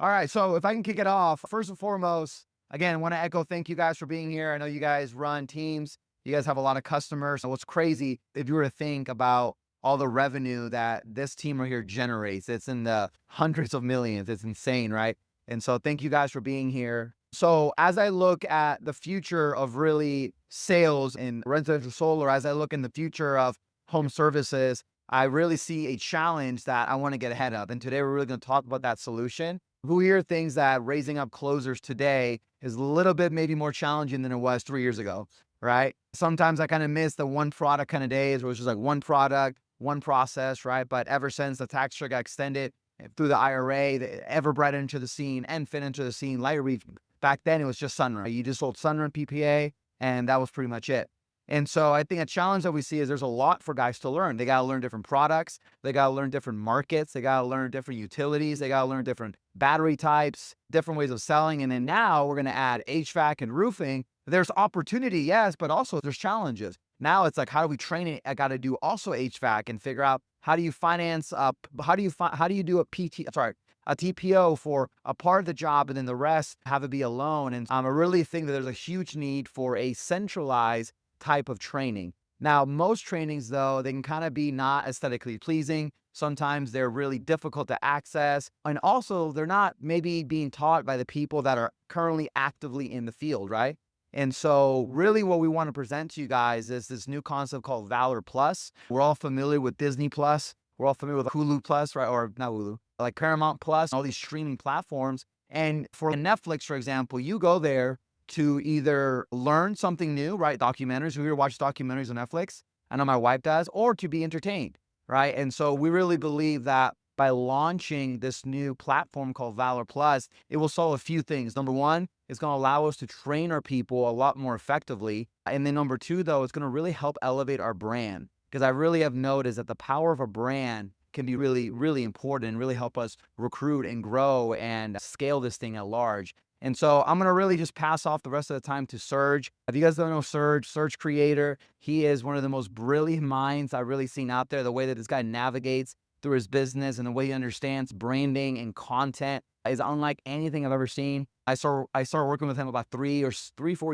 All right, so if I can kick it off, first and foremost, again, I want to echo thank you guys for being here. I know you guys run teams, you guys have a lot of customers. So what's crazy, if you were to think about all the revenue that this team right here generates, it's in the hundreds of millions. It's insane, right? And so thank you guys for being here. So as I look at the future of really sales in residential solar, as I look in the future of home services, I really see a challenge that I want to get ahead of. And today we're really going to talk about that solution. We hear things that raising up closers today is a little bit maybe more challenging than it was 3 years ago, right? Sometimes I kind of miss the one product kind of days where it's just like one product, one process, right? But ever since the tax credit got extended through the IRA, the Everbright into the scene, and fit into the scene, Lightreef, back then it was just Sunrun. You just sold Sunrun PPA, and that was pretty much it. And so I think a challenge that we see is there's a lot for guys to learn. They got to learn different products. They got to learn different markets. They got to learn different utilities. They got to learn different battery types, different ways of selling. And then now we're going to add HVAC and roofing. There's opportunity, yes, but also there's challenges. Now it's like, how do we train it? I got to do also HVAC and figure out how do you finance up, how do you do a TPO for a part of the job and then the rest have it be a loan. And I really think that there's a huge need for a centralized type of training. Now, most trainings, though, they can kind of be not aesthetically pleasing. Sometimes they're really difficult to access. And also, they're not maybe being taught by the people that are currently actively in the field, right? And so really what we want to present to you guys is this new concept called Valor Plus. We're all familiar with Disney Plus. We're all familiar with Hulu Plus, right? Or not Hulu, like Paramount Plus, all these streaming platforms. And for Netflix, for example, you go there to either learn something new, right? Documentaries. We watch documentaries on Netflix. I know my wife does, or to be entertained, right? And so we really believe that by launching this new platform called Valor Plus, it will solve a few things. Number one, it's going to allow us to train our people a lot more effectively. And then number two, though, it's going to really help elevate our brand. Because I really have noticed that the power of a brand can be really, really important and really help us recruit and grow and scale this thing at large. And so I'm going to really just pass off the rest of the time to Serge. If you guys don't know Serge creator, he is one of the most brilliant minds I've really seen out there. The way that this guy navigates through his business and the way he understands branding and content is unlike anything I've ever seen. I started working with him about 4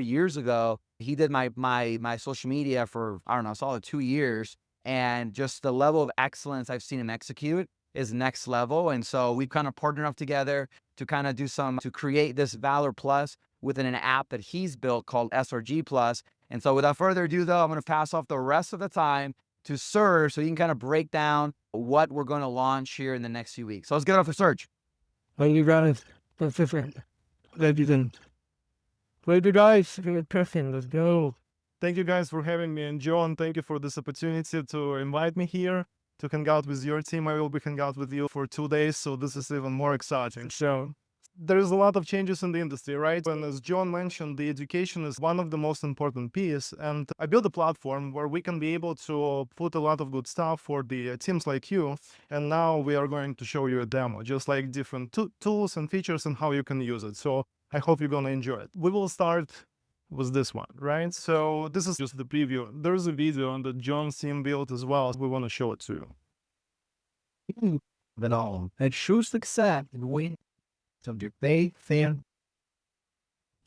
years ago. He did my social media for, I don't know, solid 2 years. And just the level of excellence I've seen him execute is next level. And so we've kind of partnered up together to kind of to create this Valor Plus within an app that he's built called SRGPlus. And so without further ado, though, I'm going to pass off the rest of the time to Serge so you can kind of break down what we're going to launch here in the next few weeks. So let's get off to Serge. Thank you guys. Thank you guys. Perfect. Let's go. Thank you guys for having me. And John, thank you for this opportunity to invite me here to hang out with your team. I will be hanging out with you for 2 days, so this is even more exciting. So there's a lot of changes in the industry, right? And as John mentioned, the education is one of the most important pieces. And I built a platform where we can be able to put a lot of good stuff for the teams like you. And now we are going to show you a demo, just like different tools and features and how you can use it. So I hope you're going to enjoy it. We will start with this one, right? So this is just the preview. There's a video that John's team built as well. We want to show it to you. Then all and show success and win some your faith, fan.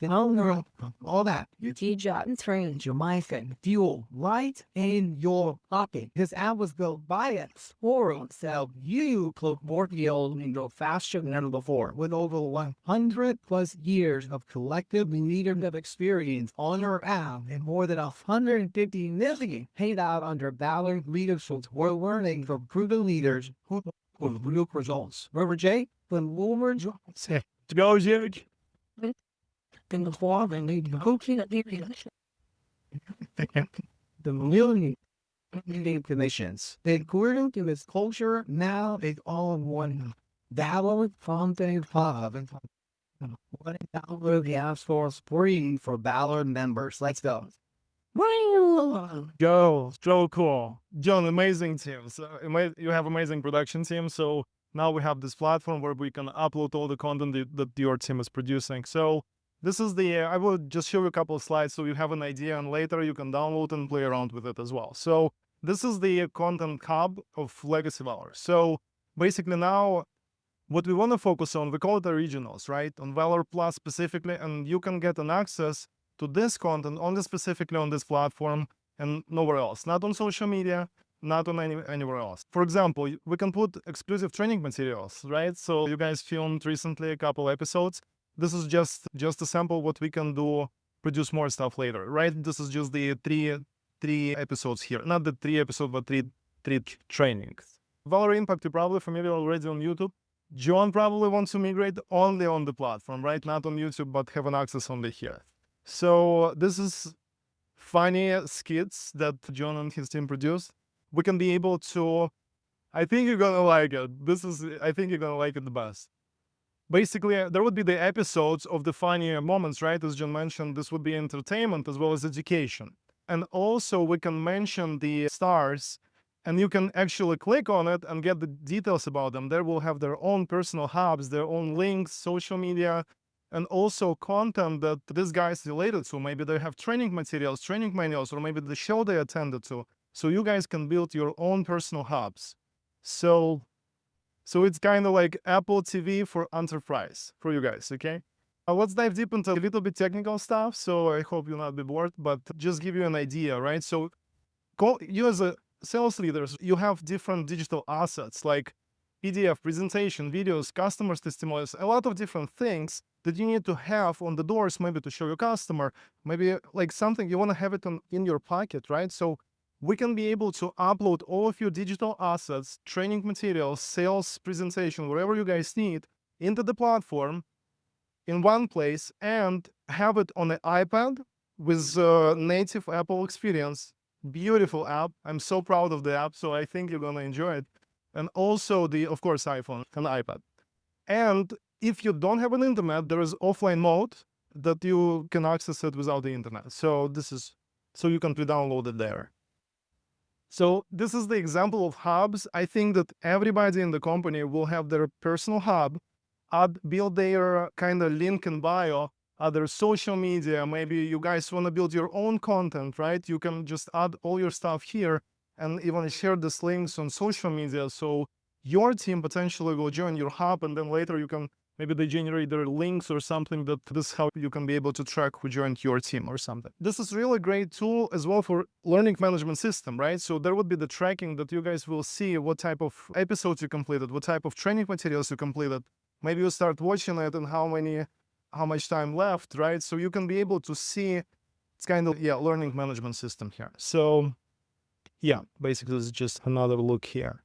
Then all that. Your teacher and trains your mindset, fuel, right in your pocket. This app was built by us for us, so you cloak more deals and go faster than ever before. With over 100 plus years of collective leadership experience on our app and more than 150 million paid out under Valor leadership, we're learning from proven leaders who with real results. Remember Jay? When Wilmer Jones Go, Serge. in the fall and they coaching at the million commissions. According to this culture, now it's all in one Valor Fountain Hub and $1 gas source free for Valor members. Let's go. Go, so cool. John, amazing team. So you have amazing production team. So now we have this platform where we can upload all the content that your team is producing. So this is I will just show you a couple of slides so you have an idea, and later you can download and play around with it as well. So this is the content hub of Legacy Valor. So basically now what we want to focus on, we call it originals, right? On Valor Plus specifically, and you can get an access to this content only specifically on this platform and nowhere else, not on social media, not on anywhere else. For example, we can put exclusive training materials, right? So you guys filmed recently a couple episodes. This is just a sample what we can do, produce more stuff later, right? This is just the three episodes here, not the 3 episodes, but three trainings. Valor Impact, you're probably familiar already on YouTube. John probably wants to migrate only on the platform, right? Not on YouTube, but have an access only here. So this is funny skits that John and his team produced. We can be able to, I think you're gonna like it. I think you're gonna like it the best. Basically, there would be the episodes of the funny moments, right? As John mentioned, this would be entertainment as well as education. And also we can mention the stars, and you can actually click on it and get the details about them. They will have their own personal hubs, their own links, social media, and also content that this guy is related to. Maybe they have training materials, training manuals, or maybe the show they attended to. So you guys can build your own personal hubs. So it's kind of like Apple TV for enterprise for you guys, okay? Let's dive deep into a little bit technical stuff. So I hope you'll not be bored, but just give you an idea, right? So you as a sales leaders, you have different digital assets like PDF, presentation, videos, customers' testimonials, a lot of different things that you need to have on the doors, maybe to show your customer, maybe like something you want to have it in your pocket, right? So we can be able to upload all of your digital assets, training materials, sales presentation, whatever you guys need into the platform in one place and have it on an iPad with native Apple experience. Beautiful app. I'm so proud of the app, so I think you're gonna enjoy it. And also of course, iPhone and iPad. And if you don't have an internet, there is offline mode that you can access it without the internet. So you can pre-download it there. So this is the example of hubs. I think that everybody in the company will have their personal hub, build their kind of link in bio, other social media. Maybe you guys want to build your own content, right? You can just add all your stuff here and even share these links on social media. So your team potentially will join your hub, and then later maybe they generate their links or something that this how you can be able to track who joined your team or something. This is really a great tool as well for learning management system, right? So there would be the tracking that you guys will see what type of episodes you completed, what type of training materials you completed. Maybe you start watching it and how much time left, right? So you can be able to see it's kind of, learning management system here. So basically this is just another look here.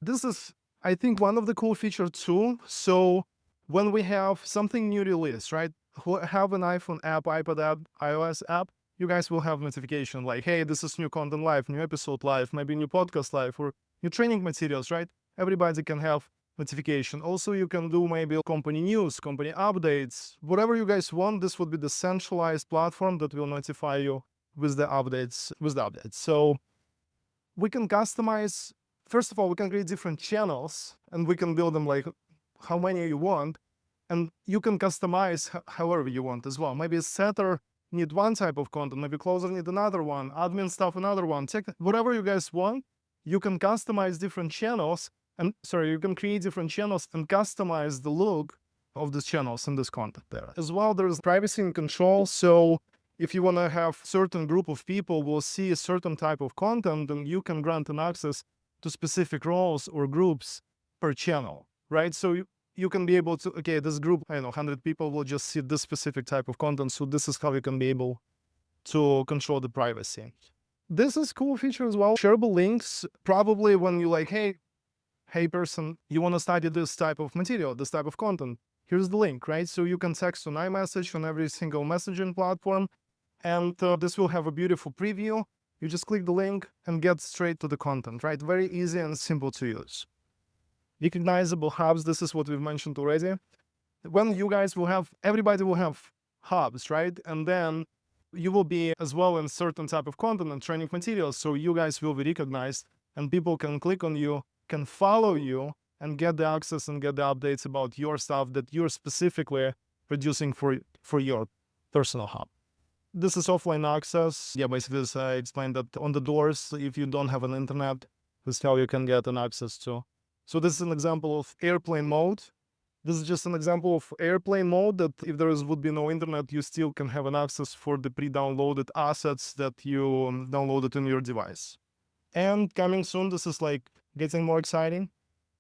This is, I think, one of the cool features too. So when we have something new released, right? Who have an iPhone app, iPad app, iOS app, you guys will have notification like, hey, this is new content live, new episode live, maybe new podcast live, or new training materials, right? Everybody can have notification. Also, you can do maybe company news, company updates, whatever you guys want. This would be the centralized platform that will notify you with the updates. So we can customize. First of all, we can create different channels and we can build them like how many you want, and you can customize however you want as well. Maybe setter need one type of content, maybe closer need another one, admin stuff another one, whatever you guys want. You can customize different channels, you can create different channels and customize the look of these channels and this content there. As well, there's privacy and control. So if you want to have certain group of people will see a certain type of content, then you can grant an access to specific roles or groups per channel, right? So you can be able to, okay, this group, 100 people will just see this specific type of content. So this is how you can be able to control the privacy. This is cool feature as well. Shareable links, probably when you like, hey person, you want to study this type of material, this type of content, here's the link, right? So you can text on iMessage on every single messaging platform, and this will have a beautiful preview. You just click the link and get straight to the content, right? Very easy and simple to use. Recognizable hubs, this is what we've mentioned already. When you guys will have, everybody will have hubs, right? And then you will be as well in certain type of content and training materials. So you guys will be recognized and people can click on you, can follow you and get the access and get the updates about your stuff that you're specifically producing for your personal hub. This is offline access. Basically, as I explained that on the doors, if you don't have an internet, this is how you can get an access to. So this is an example of airplane mode. This is just an example of airplane mode that if would be no internet, you still can have an access for the pre-downloaded assets that you downloaded in your device. And coming soon, this is like getting more exciting.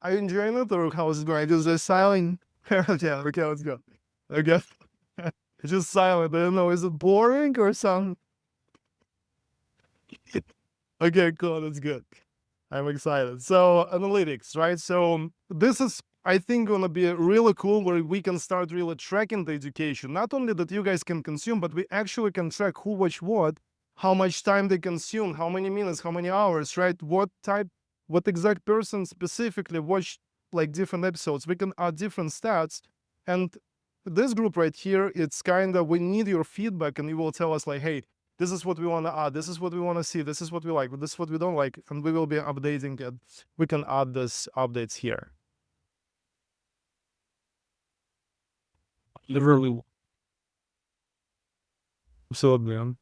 Are you enjoying it, or how is it going? Just silent? Yeah, okay, let's go. Okay. It's just silent. I don't know, is it boring or something? Okay, cool, that's good. I'm excited. So analytics, right? So this is, I think, gonna be really cool where we can start really tracking the education. Not only that you guys can consume, but we actually can track who watch what, how much time they consume, how many minutes, how many hours, right? What exact person specifically watched like different episodes. We can add different stats. And this group right here, it's kind of, we need your feedback, and you will tell us like, hey, this is what we want to add, this is what we want to see, this is what we like, this is what we don't like, and we will be updating it. We can add this updates here. Literally. Absolutely.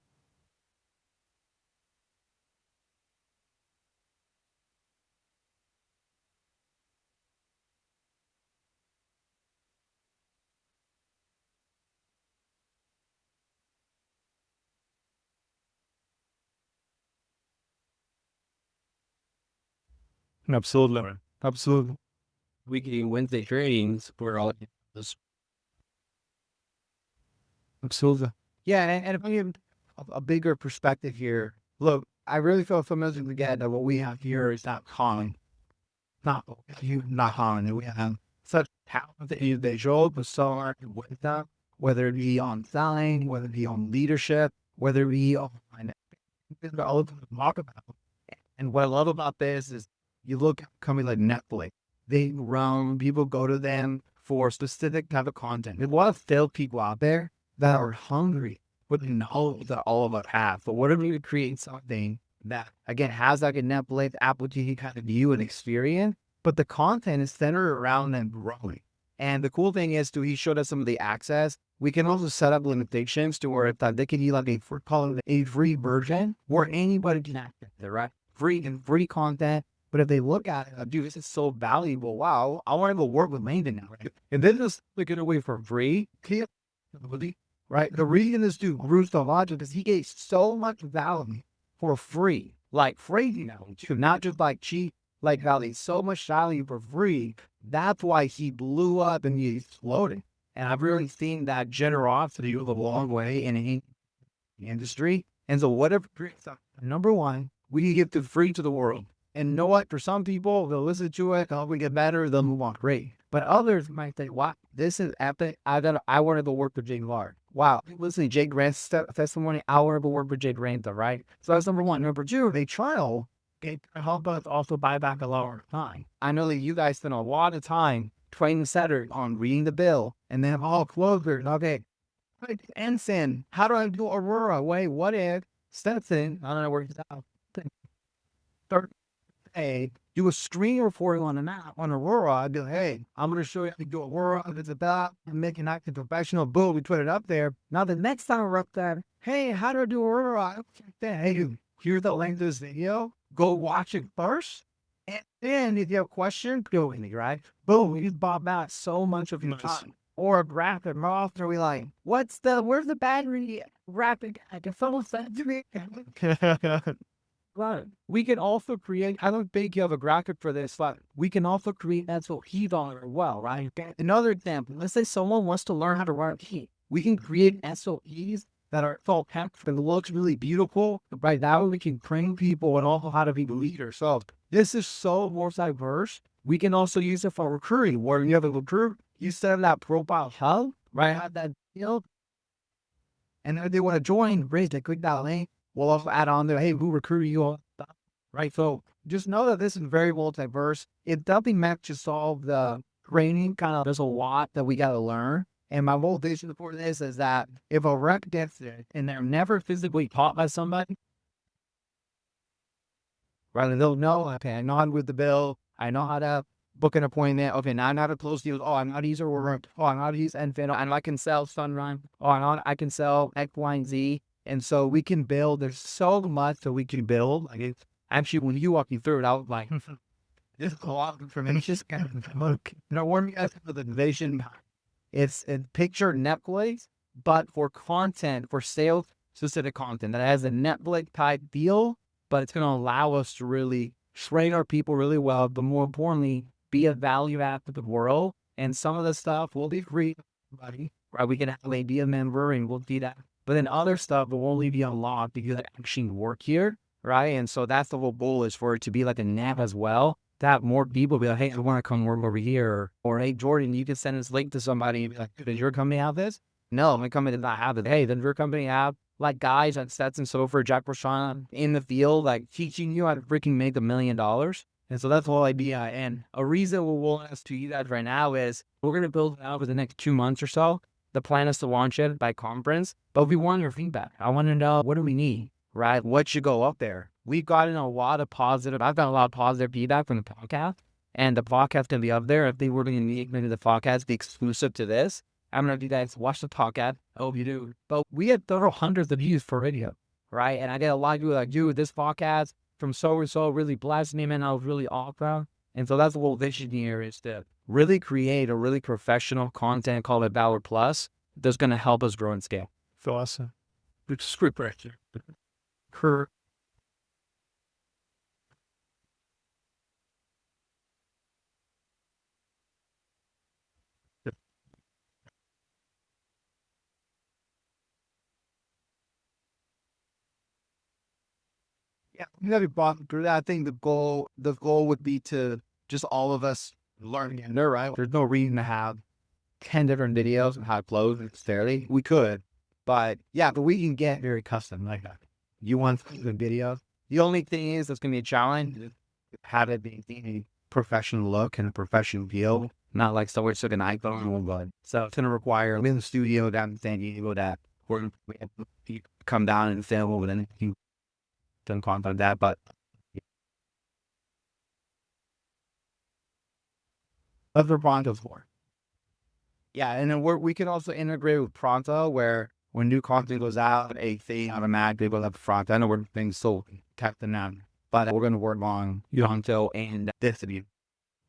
Absolutely. Absolutely. Weekly Wednesday trainings for all this. Absolutely. Yeah, and if I give a bigger perspective here, look, I really feel familiar to get that what we have here is not common. Not common. And we have such talented individuals with so much wisdom, whether it be on design, whether it be on leadership, whether it be on all of them to talk about. And what I love about this is you look at a company like Netflix, they run, people go to them for specific type of content. There's a lot of sales people out there that are hungry for the knowledge that all of us have. But what if we could create something that, again, has like a Netflix, Apple TV kind of view and experience, but the content is centered around them growing. And the cool thing is, too, he showed us some of the access. We can also set up limitations to where if they can use like a free version where anybody can access it, right? Free content. But if they look at it, dude, this is so valuable. Wow, I want to go work with Langdon now, right? And then just look it away for free. Right? The reason this dude grew so much is because he gave so much value for free. Like free, too, not just like cheap, like value, so much value for free. That's why he blew up and he exploded. And I've really seen that generosity go a long way in the industry. And so whatever, number one, we can give the free to the world. And you know what? For some people, they'll listen to it, they'll get better, they'll move on. Great. But others might say, wow, this is epic. I want to go work with Jay Lard. Wow. Listen to Jay Grant's testimony. I want to go work with Jay Grant, right? So that's number one. Number two, they trial. Okay, help us also buy back a lot of time. I know that you guys spend a lot of time training setters on reading the bill and then all closers. Okay. Ensign, how do I do Aurora? Wait, what if Stetson? I don't know where he's out. Third, do a screen recording on an app on Aurora. I'd be like, hey, I'm going to show you how to do Aurora. It's about making active professional. Boom, we put it up there. Now the next time we're up there, hey, how do I do Aurora? Hey, here's the link to this video. Go watch it first. And then if you have a question, go with me, right? Boom, we just bought back so much of your time. Or a graphic, more often we like, where's the battery graphic? I can follow that. But we can also create, I don't think you have a graphic for this, but we can also create SOPs on it as well, right? Another example, let's say someone wants to learn how to run a key. We can create SOPs that are full text and looks really beautiful. Right now we can train people and also how to be leaders. So this is so more diverse. We can also use it for recruiting, where you have a recruit, you set that profile hub, right? Have that field. And if they want to join, great, they click that link. We'll also add on there, hey, who recruited you all stuff, right? So just know that this is very well diverse. It doesn't meant to solve the training kind of, there's a lot that we got to learn. And my motivation for this is that if a rep gets it and they're never physically taught by somebody, right, they'll know, okay, I know how to with the bill. I know how to book an appointment. Okay, now I know how to close deals. Oh, I know how to use Aurora. Oh, I know how to use Enfin. I know I can sell Sunrun. Oh, I know I can sell X, Y, and Z. And so we can build, there's so much that we can build. Like it's, actually, when you walk me through it, I was like, It's a lot of information. It's just kind of look, warm you guys up with the vision. It's picture Netflix, but for content, for sales specific content that has a Netflix type feel, but it's going to allow us to really train our people really well, but more importantly, be a value add to the world. And some of the stuff will be free, buddy. Right? We can have be a member and we'll do that. But then other stuff will only be unlocked because I actually work here, right? And so that's the whole goal, is for it to be like a nav as well. To have more people be like, hey, I want to come work over here. Or, hey, Jordan, you can send this link to somebody and be like, does your company have this? No, my company does not have it. Hey, does your company have like guys on sets and so forth, Jack Rashawn in the field, like teaching you how to freaking make $1 million? And so that's the whole idea. And a reason we're willing us to you guys right now is we're going to build it out for the next 2 months or so. The plan is to launch it by conference, but we want your feedback. I want to know, what do we need, right? What should go up there? We've gotten a lot of positive, I've got a lot of positive feedback from the podcast, and the podcast can be up there. If they were to make maybe the podcast be exclusive to this, I'm going to do guys watch the podcast. I hope you do. But we had several hundreds of views for video, right? And I get a lot of people like, dude, this podcast from so-and-so really blessed me, man. I was really awesome. And so that's the whole vision here, is to really create a really professional content called Valor Plus that's going to help us grow and scale. Awesome. It's script right there. Yeah, you have brought through that. I think the goal would be to just all of us learn together, right? There's no reason to have 10 different videos on how to close necessarily. We could, but we can get very custom like that. You want the videos. The only thing is that's going to be a challenge is have it be a professional look and a professional feel, not like someone took an iPhone and one gun. So it's going to require in the studio down in San Diego that we have to come down and film over then you done content that, but that's what Pronto's for. Yeah, and then we can also integrate with Pronto, where when new content goes out, a thing automatically will have front. I know we're things so testing them, but we're going to work on Pronto and this video.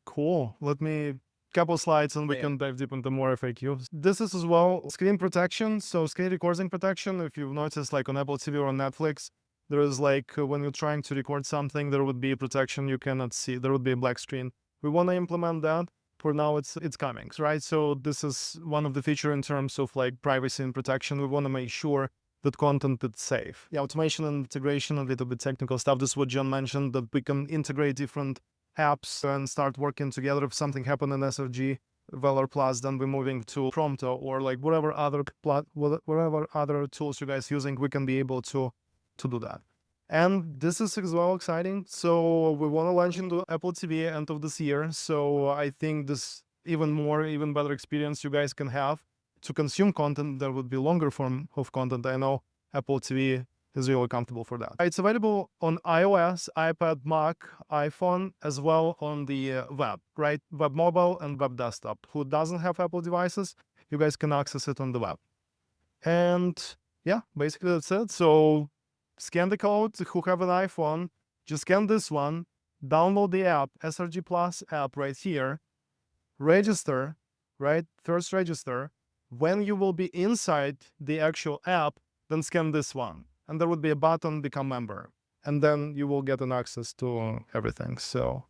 Cool. Let me couple slides and we can dive deep into more FAQs. This is as well screen protection. So screen recording protection. If you've noticed, like on Apple TV or on Netflix, there is like when you're trying to record something, there would be protection you cannot see. There would be a black screen. We want to implement that. For now, it's coming, right? So this is one of the features in terms of like privacy and protection. We want to make sure that content is safe. Yeah, automation and integration, a little bit technical stuff. This is what John mentioned, that we can integrate different apps and start working together. If something happened in SRG, Valor Plus, then we're moving to Prompto or like whatever other tools you guys using, we can be able to do that. And this is as well exciting. So we want to launch into Apple TV end of this year. So I think this even better experience you guys can have to consume content that would be longer form of content. I know Apple TV is really comfortable for that. It's available on iOS, iPad, Mac, iPhone, as well on the web, right? Web mobile and web desktop. Who doesn't have Apple devices, you guys can access it on the web. And yeah, basically that's it. So scan the code. Who have an iPhone, just scan this one, download the app, SRGPlus app right here, register, right? First register. When you will be inside the actual app, then scan this one. And there would be a button, become member. And then you will get an access to everything. So